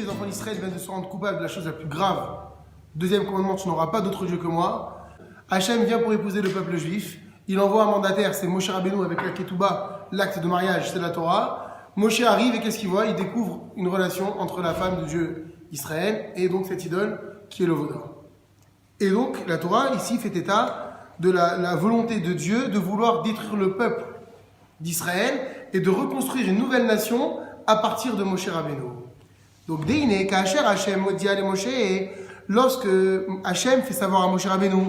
les enfants d'Israël viennent de se rendre coupables de la chose la plus grave. Deuxième commandement, tu n'auras pas d'autre Dieu que moi. Hachem vient pour épouser le peuple juif. Il envoie un mandataire, c'est Moshe Rabbeinu avec la Ketouba, l'acte de mariage, c'est la Torah. Moshe arrive et qu'est-ce qu'il voit? Il découvre une relation entre la femme de Dieu Israël et donc cette idole qui est le Vaudor. Et donc la Torah ici fait état de la volonté de Dieu de vouloir détruire le peuple d'Israël et de reconstruire une nouvelle nation à partir de Moshe Rabbeinu. Donc Deine, Kacher Hachem Modia le Moshe, lorsque Hachem fait savoir à Moshe Rabbeinu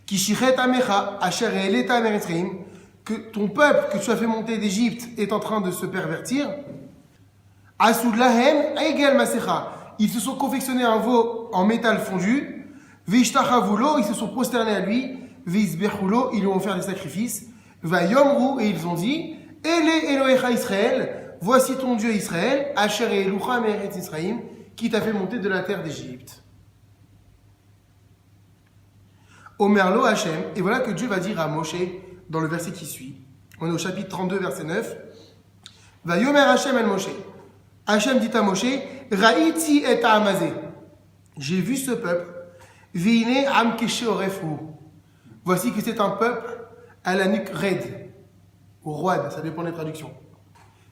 Kishichet Amecha, Asher Eleta Meretzrim, que ton peuple que tu as fait monter d'Égypte est en train de se pervertir. Asud Lahem Egel Masecha, ils se sont confectionnés un veau en métal fondu. Vishtachavulo, ils se sont prosternés à lui. Vizbechulo, ils lui ont offert des sacrifices. Vayomru, et ils ont dit Ele Elohecha Israël, voici ton Dieu Israël, Asher Elucha Meretz Israël, qui t'a fait monter de la terre d'Égypte. Omerlo Hachem, et voilà que Dieu va dire à Moshe dans le verset qui suit. On est au chapitre 32, verset 9. Va Yomer Hachem el Moshe. Hachem dit à Moshe, Ra'iti et Amazé. J'ai vu ce peuple. Vine am keshe orefu. Voici que c'est un peuple à la nuque raide. Ou roide, ça dépend des traductions.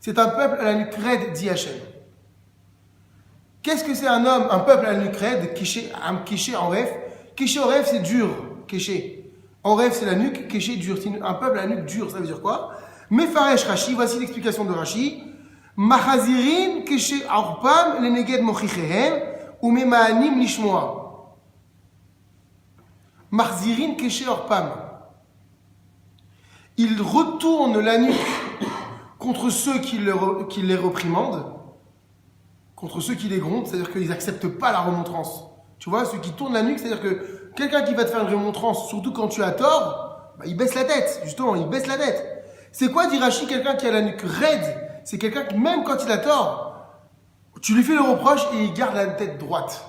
C'est un peuple à la nuque raide, dit Hachem. Qu'est-ce que c'est un homme, un peuple à la nuque raide? Am keshe en ref. Keshe en ref, c'est dur. Keshe. En rêve, c'est la nuque, Keshe dur. C'est un peuple à la nuque dure, ça veut dire quoi? Mefaresh Rashi, voici l'explication de Rashi. Machazirin Keshe Arpam, le Neged Mochichehem, ou Memaanim Lishmoa. Machazirin Keshe Arpam. Il retourne la nuque contre ceux qui les reprimandent, contre ceux qui les grondent, c'est-à-dire qu'ils n'acceptent pas la remontrance. Tu vois, ceux qui tournent la nuque, c'est-à-dire que quelqu'un qui va te faire une remontrance, surtout quand tu as tort, bah, il baisse la tête, justement, il baisse la tête. C'est quoi, dit Rashi, quelqu'un qui a la nuque raide? C'est quelqu'un qui, même quand il a tort, tu lui fais le reproche et il garde la tête droite.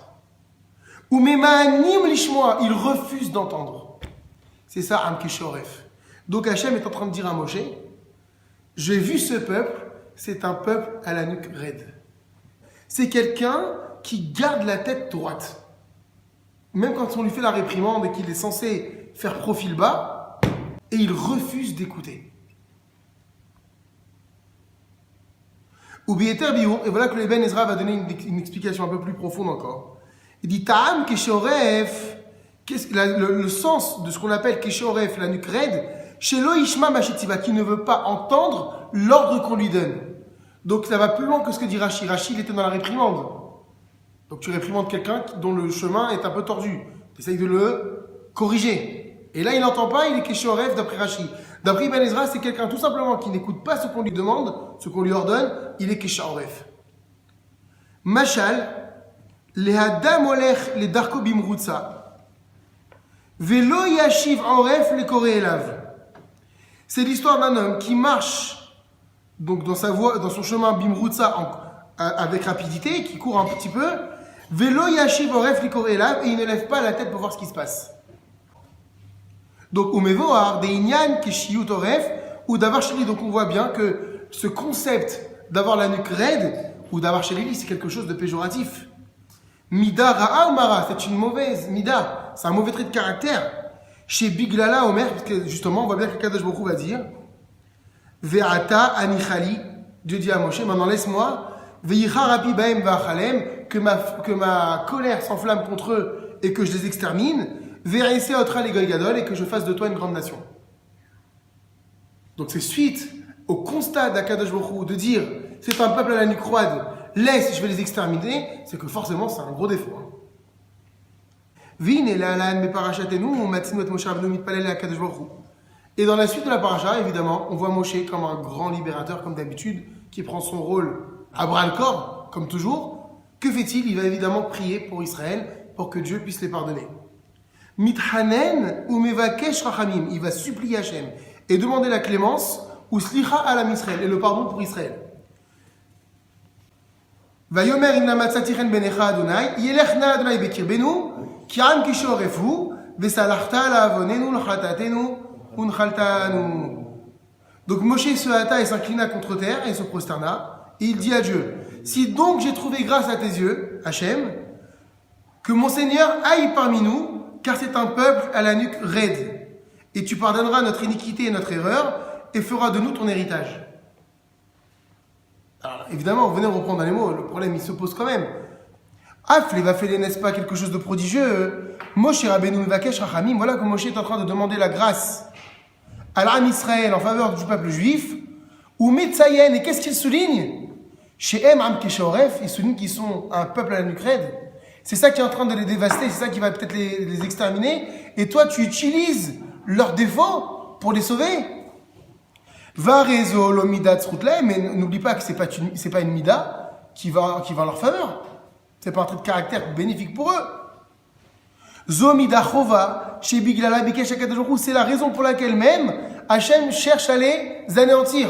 Ou memaanim lishmoa, il refuse d'entendre. C'est ça, Am Keshoref. Donc Hachem est en train de dire à Moshe, j'ai vu ce peuple, c'est un peuple à la nuque raide. C'est quelqu'un qui garde la tête droite. Même quand on lui fait la réprimande et qu'il est censé faire profil bas, et il refuse d'écouter. Ubieter biur, et voilà que le Ben Ezra va donner une explication un peu plus profonde encore. Il dit Ta'am Keshoref, le sens de ce qu'on appelle Keshoref, la nuque raide, Shelo Ishma Mashitiva, qui ne veut pas entendre l'ordre qu'on lui donne. Donc ça va plus loin que ce que dit Rashi. Rashi, il était dans la réprimande. Donc tu réprimandes quelqu'un dont le chemin est un peu tordu. Tu essayes de le corriger. Et là, il n'entend pas, il est Keshoref d'après Rashi. D'après Ben Ezra, c'est quelqu'un tout simplement qui n'écoute pas ce qu'on lui demande, ce qu'on lui ordonne, il est Keshoref. Mashal, lehadam olech le darko bimrutsa, velo yashiv oref le kore elav. C'est l'histoire d'un homme qui marche donc dans sa voie, dans son chemin bimrutsa avec rapidité, qui court un petit peu. Velo yashiv oref li kore elav, et il ne lève pas la tête pour voir ce qui se passe. Donc au mevoar de inyan keshiyut oref ou d'avoir chez lui. Donc on voit bien que ce concept d'avoir la nuque raide ou d'avoir chez lui, c'est quelque chose de péjoratif. Mida ra'a ou mara, c'est une mauvaise mida, c'est un mauvais trait de caractère. Chez Biglala Omer, parce que justement on voit bien que Kadosh Baruch Hu va dire Ve'ata anichali, Dieu dit à Moshe, maintenant laisse-moi, ve'icha rapi baem va'achalem, que ma colère s'enflamme contre eux et que je les extermine, ve'ese otra le gadol, et que je fasse de toi une grande nation. Donc c'est suite au constat d'Akadosh Baruch Hu de dire c'est un peuple à la nuque roide, laisse, je vais les exterminer, c'est que forcément c'est un gros défaut. Et dans la suite de la paracha, évidemment, on voit Moshe comme un grand libérateur, comme d'habitude, qui prend son rôle à bras-le-corps, comme toujours. Que fait-il? Il va évidemment prier pour Israël, pour que Dieu puisse les pardonner. Mithanen ou mevakesh rachamim, il va supplier Hachem et demander la clémence ou slicha alam Israël, et le pardon pour Israël. Vayomer inna matzatichen benecha Adonai, yelechna Adonai bekirbenu, ki'am kishorefu, vesalachta la'avonenu l'chatatenu unchaltanu. Donc Moshe se hâta et s'inclina contre terre et se prosterna, et il dit à Dieu, Si donc j'ai trouvé grâce à tes yeux, Hachem, que mon Seigneur aille parmi nous, car c'est un peuple à la nuque raide. Et tu pardonneras notre iniquité et notre erreur, et feras de nous ton héritage. Alors évidemment, venez reprendre dans les mots, le problème il se pose quand même. Afle va faire, n'est-ce pas, quelque chose de prodigieux. Moshe Rabbeinu Mevakesh Rachamim, voilà que Moshe est en train de demander la grâce à l'âme Israël en faveur du peuple juif. Ou Metzayen, et qu'est-ce qu'il souligne? Chez Em Am Keshaoref, il souligne qu'ils sont un peuple à la nuque raide. C'est ça qui est en train de les dévaster, c'est ça qui va peut-être les exterminer. Et toi, tu utilises leurs défauts pour les sauver. Va rézo l'omida tzrutlem, mais n'oublie pas que c'est pas une mida qui va en leur faveur. C'est pas un trait de caractère bénéfique pour eux. Zomida chova chez Biglala Bikesh Akadosh, c'est la raison pour laquelle même Hachem cherche à les anéantir.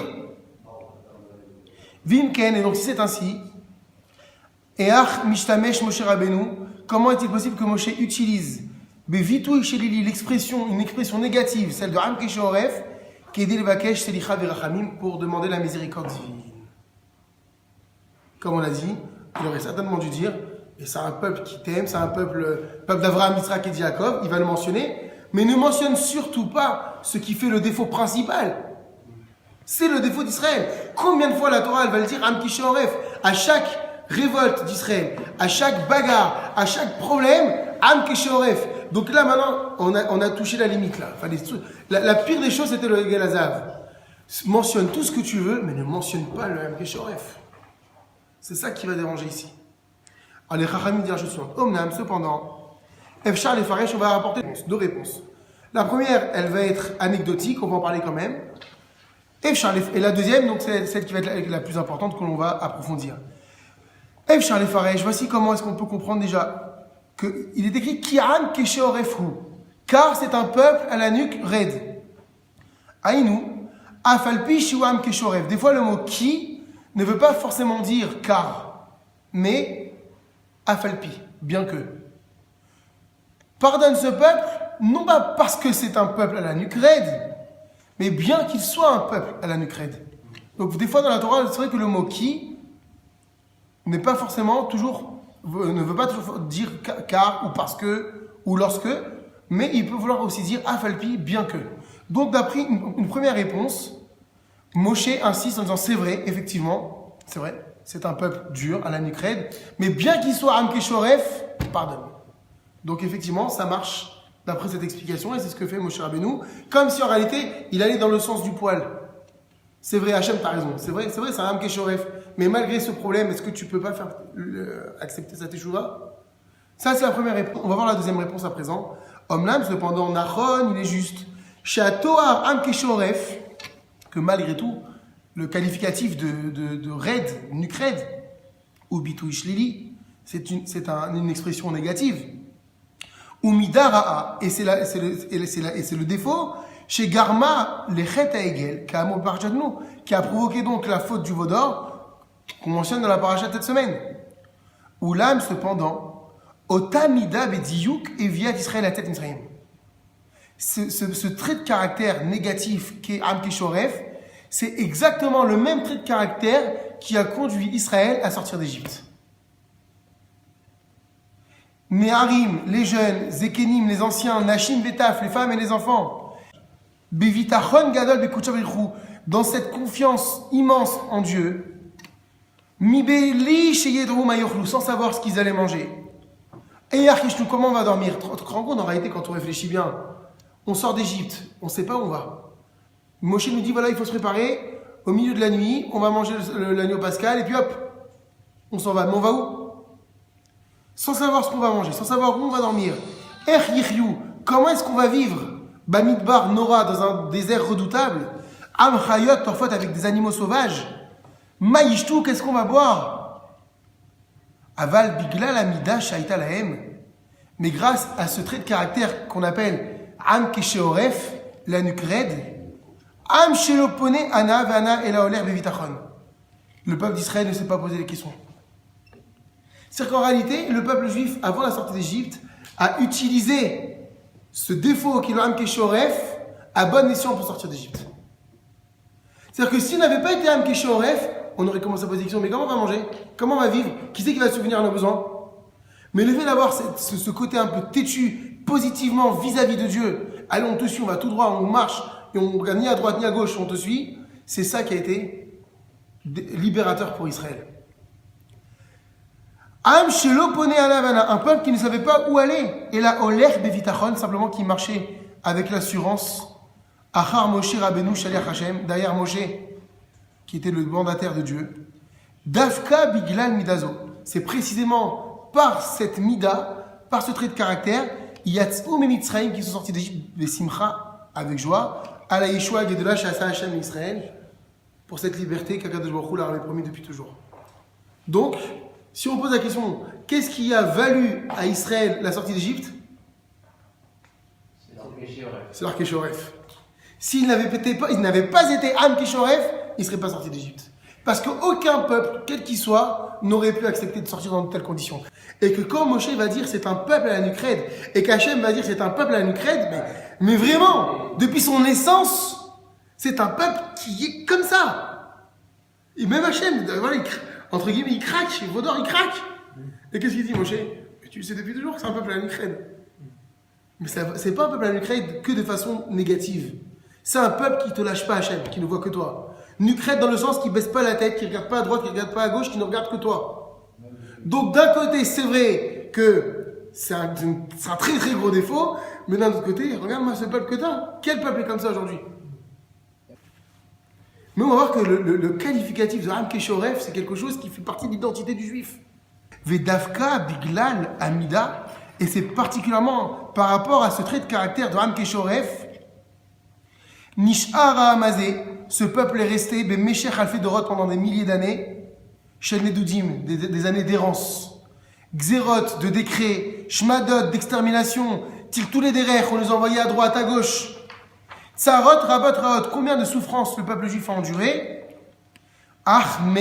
Vimken, et donc si c'est ainsi, Each Mishtamesh Moshe Rabbeinu, comment est-il possible que Moshe utilise Bevitou Shelili, une expression négative, celle de Am Keshoref, Kedel Bakesh Selicha Verachamim, pour demander la miséricorde divine. Comme on l'a dit, il aurait certainement dû dire, et c'est un peuple qui t'aime, c'est un peuple d'Avraham, Yitzhak et Jacob, il va le mentionner, mais ne mentionne surtout pas ce qui fait le défaut principal. C'est le défaut d'Israël. Combien de fois la Torah elle va le dire, Am Keshoref, à chaque révolte d'Israël, à chaque bagarre, à chaque problème, Am Keshoref. Donc là maintenant, on a touché la limite là. Enfin, la pire des choses c'était le Egel Hazav. Mentionne tout ce que tu veux, mais ne mentionne pas le Am Keshoref. C'est ça qui va déranger ici. Alors les Chachamim disent la chose suivante. Omnam, cependant, Efshar les Faresh, on va apporter deux réponses. La première, elle va être anecdotique, on va en parler quand même. Et la deuxième, donc c'est celle qui va être la plus importante que l'on va approfondir. Efshar les Faresh, voici comment est-ce qu'on peut comprendre déjà qu'il est écrit Ki'an Kesheorefhu, car c'est un peuple à la nuque raide. Aïnou, Afalpi Shiwam Keshoref. Des fois le mot qui ne veut pas forcément dire car, mais Afalpi, bien que. Pardonne ce peuple, non pas parce que c'est un peuple à la nuque raide, mais bien qu'il soit un peuple à la nuque raide. Donc des fois dans la Torah, c'est vrai que le mot qui n'est pas forcément toujours, ne veut pas toujours dire car ou parce que ou lorsque, mais il peut vouloir aussi dire afalpi, bien que. Donc d'après une première réponse, Moshe insiste en disant c'est vrai, effectivement, c'est vrai, c'est un peuple dur à la nuque raide, mais bien qu'il soit Am Keshoref, pardonne. Donc effectivement, ça marche d'après cette explication, et c'est ce que fait Moshe Rabbeinu, comme si en réalité, il allait dans le sens du poil. C'est vrai, Hachem, t'as raison, c'est vrai, c'est un Am Keshoref, mais malgré ce problème, est-ce que tu peux pas faire accepter sa teshuva? Ça, c'est la première réponse. On va voir la deuxième réponse à présent. Omnam, cependant, Nachon, il est juste. Shatoar Am Keshoref, que malgré tout, le qualificatif de raid, nuque raide, ou bitou ishlili, c'est une expression négative. Ou midara'a, et c'est le défaut, chez Garma, les chet à Egel, qui a provoqué donc la faute du Vaudor, qu'on mentionne dans la paracha de cette semaine. Ou l'âme, cependant, Otamida bediyuk et viat Israël à tête Israël. Ce trait de caractère négatif qu'est Am Keshoref, c'est exactement le même trait de caractère qui a conduit Israël à sortir d'Égypte. Neharim, les jeunes, Zekenim, les anciens, Nashim, Betaf, les femmes et les enfants, Bevitachon Gadol Bekuchabrichou, dans cette confiance immense en Dieu, Mibeli Sheyedrou Mayochlou, sans savoir ce qu'ils allaient manger. Et Yarkishnou, comment on va dormir? En réalité, quand on réfléchit bien, on sort d'Égypte, on ne sait pas où on va. Moshe nous dit voilà, il faut se préparer, au milieu de la nuit, on va manger l'agneau pascal, et puis hop, on s'en va. Mais on va où? Sans savoir ce qu'on va manger, sans savoir où on va dormir. Comment est-ce qu'on va vivre? Bamidbar Nora, dans un désert redoutable. Am Chayot, parfois avec des animaux sauvages. Maïshtou, qu'est-ce qu'on va boire? Aval Bigla Lamida Shaita Lahem. Mais grâce à ce trait de caractère qu'on appelle Am Kesheoref, la nuque raide, Am Shelopone Ana Vana Elaoler Bevitachon. Le peuple d'Israël ne s'est pas posé les questions. C'est-à-dire qu'en réalité, le peuple juif, avant la sortie d'Égypte, a utilisé ce défaut qui est le Am Keshoref à bon escient pour sortir d'Égypte. C'est-à-dire que s'il n'avait pas été Am Keshoref, on aurait commencé à poser des questions, mais comment on va manger? Comment on va vivre? Qui c'est qui va subvenir à nos besoins? Mais le fait d'avoir ce côté un peu têtu, positivement vis-à-vis de Dieu, allez, on te suit, on va tout droit, on marche, et on ne regarde ni à droite ni à gauche, on te suit, c'est ça qui a été libérateur pour Israël. Am shelo pone alavana, un peuple qui ne savait pas où aller, et la oler bevitachon, simplement qui marchait avec l'assurance, achar Moshe Rabbeinu shaliach Hashem, derrière Moshe, qui était le mandataire de Dieu, Dafka biglal midazo. C'est précisément par cette mida, par ce trait de caractère, Yatzou Mitzrayim qui sont sortis d'Égypte, les Simcha, avec joie, à la Yeshua Gedela Shasa Hashem Israël, pour cette liberté qu'Akadosh Baruch Hu leur avait promis depuis toujours. Donc, si on pose la question, qu'est-ce qui a valu à Israël la sortie d'Égypte? C'est leur Kéchoref. S'ils n'avaient pas été Am Kéchoref, ils ne seraient pas sortis d'Égypte. Parce qu'aucun peuple, quel qu'il soit, n'aurait pu accepter de sortir dans de telles conditions. Et que quand Moshe va dire c'est un peuple à la nuque raide, et qu'Hachem va dire c'est un peuple à la nuque raide, mais vraiment, depuis son naissance, c'est un peuple qui est comme ça. Et même Hachem, voilà, entre guillemets, il craque, Vaudor, il craque. Et qu'est-ce qu'il dit Moshe? Tu le sais depuis toujours que c'est un peuple à la nuque raide. Mais c'est pas un peuple à la nuque raide que de façon négative. C'est un peuple qui ne te lâche pas Hachem, qui ne voit que toi. Nucrète dans le sens qui ne baisse pas la tête, qui ne regarde pas à droite, qui ne regarde pas à gauche, qui ne regarde que toi. Donc d'un côté, c'est vrai que c'est un très très gros défaut, mais d'un autre côté, regarde-moi ce peuple que tu as. Quel peuple est comme ça aujourd'hui? Mais on va voir que le qualificatif de Am Kéchoref, c'est quelque chose qui fait partie de l'identité du juif. Vedavka Biglal Amida, et c'est particulièrement par rapport à ce trait de caractère de Am Kéchoref, Nishara Amazé, ce peuple est resté Meshech Alfé Dorot pendant des milliers d'années, Shel Nedudim, des années d'errance, Xérot, de décrets, Shmadot, d'extermination, Tiltoulé Derer, on les envoyait à droite, à gauche, Tsarot, Rabot, Raot, combien de souffrances le peuple juif a enduré? Ahme,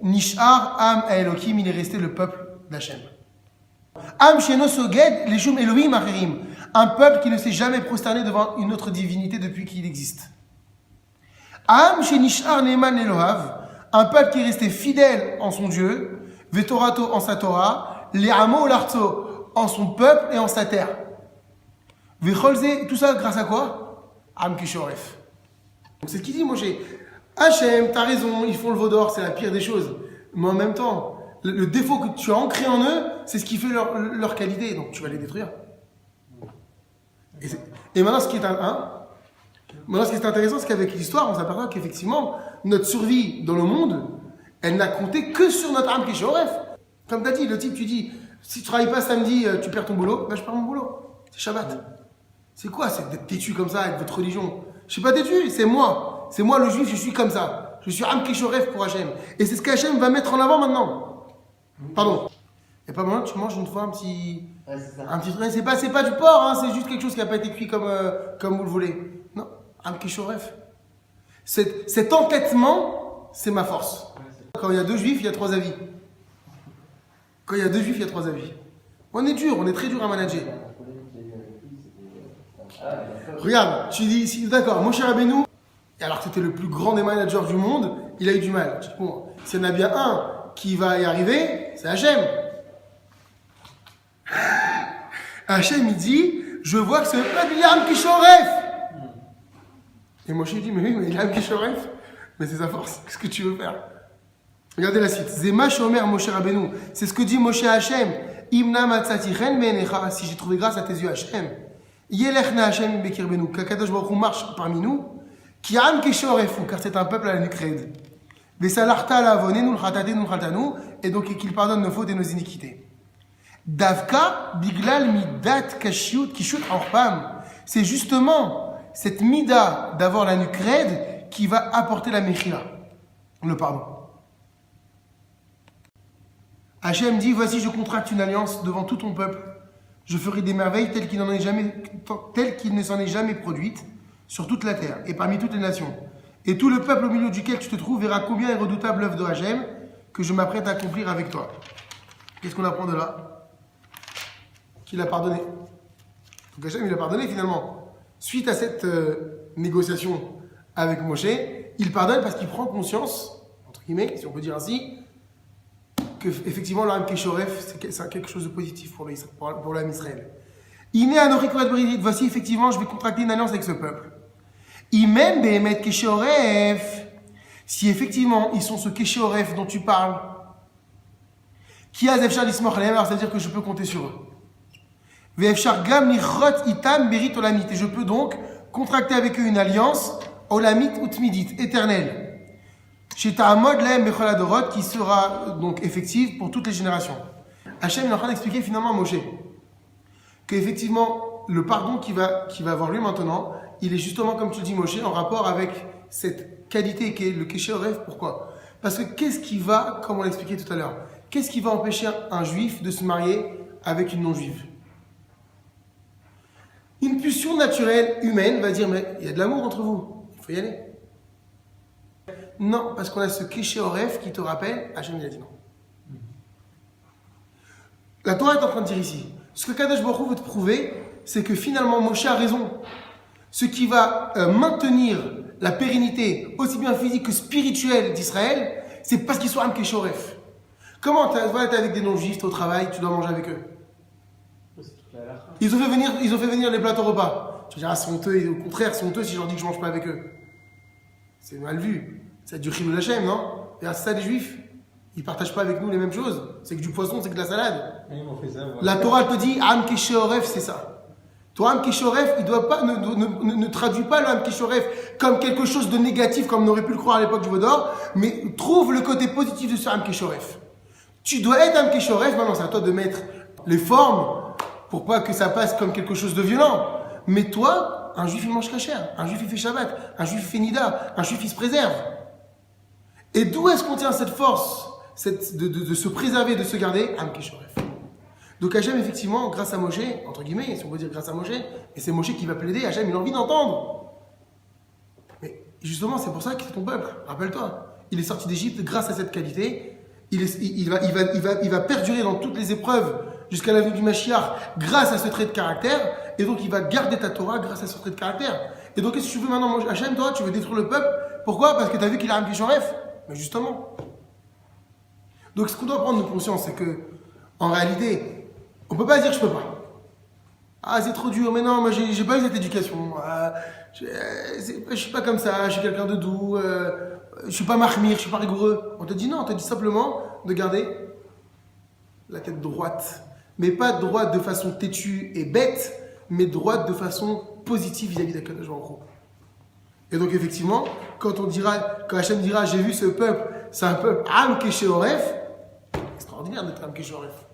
Nishar, Am, Elohim, il est resté le peuple d'Hachem. Am, Sheno, Soged, Leshum, Elohim, Acherim, un peuple qui ne s'est jamais prosterné devant une autre divinité depuis qu'il existe. Am Shenishar Neman Elohav, un peuple qui est resté fidèle en son Dieu, Vetorato en sa Torah, Le'amo Larto en son peuple et en sa terre. Vecholze, tout ça grâce à quoi? Am Kéchoref. Donc c'est ce qu'il dit Moshe. Hachem, t'as raison, ils font le veau d'or, c'est la pire des choses. Mais en même temps, le défaut que tu as ancré en eux, c'est ce qui fait leur qualité, donc tu vas les détruire. Et maintenant, ce qui est intéressant, c'est qu'avec l'histoire, on s'aperçoit qu'effectivement, notre survie dans le monde, elle n'a compté que sur notre âme Kéchoref. Comme tu as dit, le type, tu dis, si tu ne travailles pas samedi, tu perds ton boulot, ben je perds mon boulot. C'est Shabbat. C'est quoi, c'est d'être têtu comme ça avec votre religion? Je ne suis pas têtu, c'est moi. C'est moi le juif, je suis comme ça. Je suis âme Kéchoref pour Hachem. Et c'est ce qu'Hachem va mettre en avant maintenant. Pardon. Et pas maintenant, tu manges une fois un petit truc. C'est pas du porc, hein, c'est juste quelque chose qui n'a pas été cuit comme vous le voulez. Non, Am Kéchoref. Cet entêtement, c'est ma force. Quand il y a deux juifs, il y a trois avis. Quand il y a deux juifs, il y a trois avis. On est dur, on est très dur à manager. Regarde, tu dis, si, d'accord, Moshe Rabbeinu, alors que c'était le plus grand des managers du monde, il a eu du mal. Tu dis, bon, s'il y en a bien un qui va y arriver, c'est Hachem. Hachem, il dit, je vois que ce peuple, il est Am Kéchoref. Et Moshe dit, mais oui, mais il est Am Kéchoref. Mais c'est sa force, qu'est-ce que tu veux faire? Regardez la suite. Zema Shomer Moshe Rabbeinu. C'est ce que dit Moshe à Hachem. Imna matzati chen me'enecha, si j'ai trouvé grâce à tes yeux, Hachem. Yelechna Hachem bekirbenu. Qu'Akadosh Baruch Hu marche parmi nous. Ki Am Kéchoref, car c'est un peuple à la nuque raide. Vesalarta la'avonenu l'chatatenu l'chatanu, et donc qu'il pardonne nos fautes et nos iniquités. Davka biglal midat kashut kishut orpam. C'est justement cette mida d'avoir la nuque raide qui va apporter la mechila, le pardon. Hachem dit, voici je contracte une alliance devant tout ton peuple. Je ferai des merveilles telles qu'il ne s'en est jamais produites sur toute la terre et parmi toutes les nations. Et tout le peuple au milieu duquel tu te trouves verra combien est redoutable l'œuvre de Hachem que je m'apprête à accomplir avec toi. Qu'est-ce qu'on apprend de là? Qu'il a pardonné. Donc Hachem, il a pardonné finalement. Suite à cette négociation avec Moshe, il pardonne parce qu'il prend conscience entre guillemets, si on peut dire ainsi, que effectivement l'Am Keshoref, c'est quelque chose de positif pour l'âme Israël. Voici effectivement, je vais contracter une alliance avec ce peuple. Imem Behemet Keshoref, si effectivement ils sont ce Keshoref dont tu parles, qui a Zefshar Lismoch Alehem, alors c'est-à-dire que je peux compter sur eux. Ve'efshar Gam Nichrot Itam Berit Olamit, et je peux donc contracter avec eux une alliance Olamit Utmidit, éternelle. Chez Ta'amod Lehem Bechol Adorot, qui sera donc effective pour toutes les générations. Hachem est en train d'expliquer finalement à Moshe qu'effectivement le pardon qui va avoir lieu maintenant, il est justement, comme tu le dis Moshe, en rapport avec cette qualité qui est le Kesher Oref. Pourquoi? Parce que qu'est-ce qui va, comme on l'a expliqué tout à l'heure, qu'est-ce qui va empêcher un juif de se marier avec une non-juive? Une pulsion naturelle humaine va dire, mais il y a de l'amour entre vous, il faut y aller. Non, parce qu'on a ce Kesher Oref qui te rappelle, Hachem il a dit non. La Torah est en train de dire ici, ce que Kadosh Baruch Hu veut te prouver, c'est que finalement Moshe a raison. Ce qui va maintenir la pérennité, aussi bien physique que spirituelle d'Israël, c'est parce qu'ils sont Am Kesher Oref. Comment t'es avec des non-juifs, t'es au travail, tu dois manger avec eux? Ils ont fait venir les plateaux repas. Tu vas dire, ah, c'est honteux, au contraire, c'est honteux si je leur dis que je ne mange pas avec eux. C'est mal vu. C'est du chilou Hachem, non? Et c'est ça les juifs. Ils ne partagent pas avec nous les mêmes choses. C'est que du poisson, c'est que de la salade. La Torah te dit, Am Kesher Oref, c'est ça. Toi, Am Kesher Oref, il doit pas, ne traduit pas le Am Kesher Oref comme quelque chose de négatif, comme on aurait pu le croire à l'époque du Vaudor, mais trouve le côté positif de ce Am Kesher Oref. Tu dois être Am Kesher Oref, maintenant c'est à toi de mettre les formes pour pas que ça passe comme quelque chose de violent. Mais toi, un juif il mange kasher, un juif il fait Shabbat, un juif il fait Nida, un juif il se préserve. Et d'où est-ce qu'on tient cette force de se préserver, de se garder? Am Kesher Oref. Donc Hachem, effectivement, grâce à Moshe, entre guillemets, si on veut dire grâce à Moshe, et c'est Moshe qui va plaider, Hachem il a envie d'entendre. Mais justement, c'est pour ça que c'est ton peuple, rappelle-toi. Il est sorti d'Égypte grâce à cette qualité. Il va perdurer dans toutes les épreuves jusqu'à la venue du Mashiach grâce à ce trait de caractère, et donc il va garder ta Torah grâce à ce trait de caractère. Et donc qu'est-ce que tu veux maintenant, Hachem, toi, tu veux détruire le peuple? Pourquoi? Parce que tu as vu qu'il a un Kesher Oref. Mais justement. Donc ce qu'on doit prendre conscience, c'est que, en réalité, on ne peut pas dire je peux pas. Ah, c'est trop dur, mais non, moi j'ai pas eu cette éducation. Je suis pas comme ça, je suis quelqu'un de doux, je suis pas mahmir, je suis pas rigoureux. On te dit non, on te dit simplement de garder la tête droite. Mais pas droite de façon têtue et bête, mais droite de façon positive vis-à-vis d'Akadosh Baruch Hu. Et donc effectivement, quand Hachem dira j'ai vu ce peuple, c'est un peuple Am Kesher Oref, extraordinaire d'être Am Kesher Oref.